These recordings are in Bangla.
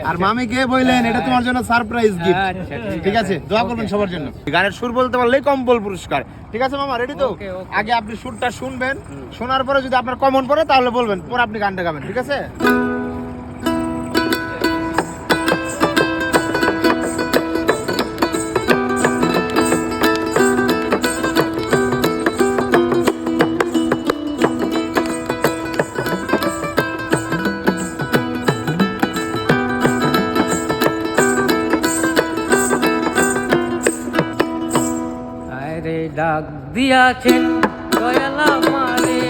আর মামিকে বললেন এটা তোমার জন্য সারপ্রাইজ গিফট। ঠিক আছে, দোয়া করবেন সবার জন্য। গানের সুর বলতে পারলেই কম্বল পুরস্কার। ঠিক আছে মামা, রেডি তো? আগে আপনি সুরটা শুনবেন, শোনার পরে যদি আপনার কমন পড়ে তাহলে বলবেন, পরে আপনি গানটা গাবেন। ঠিক আছে? আরে ডাক দিয়াছেন দয়াল আমারে,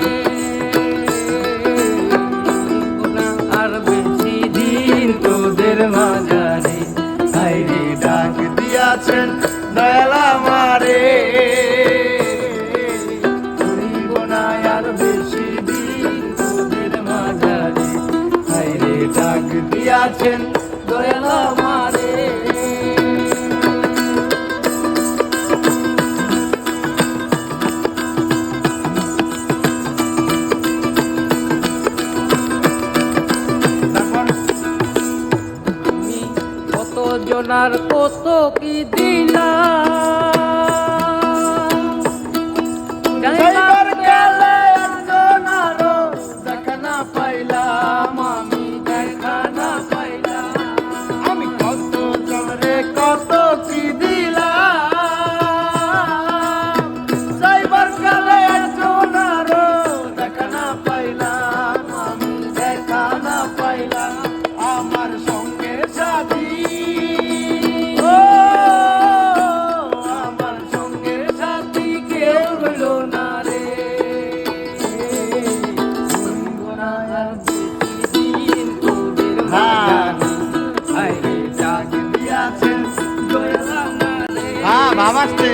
আর বেশি দিন তোদের মাঝারে। আরে ডাক দিয়াছেন দয়াল আমারে, করিব না আর বেশি দিন তোদের মাঝারে। আরে ডাক দিয়াছেন দয়াল আমারে। কত জনার কত কি দিলাম, যাইবার গেলে একজনারও দেখা না পাইলাম, আমি দেখা না পাইলাম। আমি কত জনরে কত কি দিলাম, যাইবার গেলে একজনারও দেখা না পাইলাম, আমি দেখা না পাইলাম। আমার সঙ্গে সাথী, ও আমার সঙ্গে সাথী কেউ হলো না রে। হইব না আর বেশি দিন তোদের মাঝারে। আরে ডাক দিয়াছেন দয়াল আমারে। হ্যাঁ ভাব আসছে।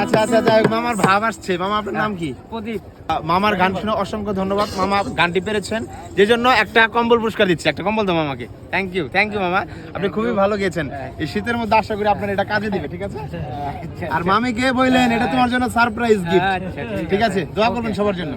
আচ্ছা আচ্ছা, যাই হোক, মামার ভাব আসছে। মামা আপনার নাম কি? প্রদীপ। মামার গান শুনে অসংখ্য ধন্যবাদ। মামা গানটি পেরেছেন, যে জন্য একটা কম্বল পুরস্কার দিচ্ছি। একটা কম্বল দাও মামাকে। থ্যাংক ইউ মামা, আপনি খুবই ভালো গেয়েছেন। এই শীতের মধ্যে আশা করি আপনার এটা কাজে দিবে। ঠিক আছে? আর মামিকে বললেন এটা তোমার জন্য সারপ্রাইজ গিফট। ঠিক আছে, দোয়া করবেন সবার জন্য।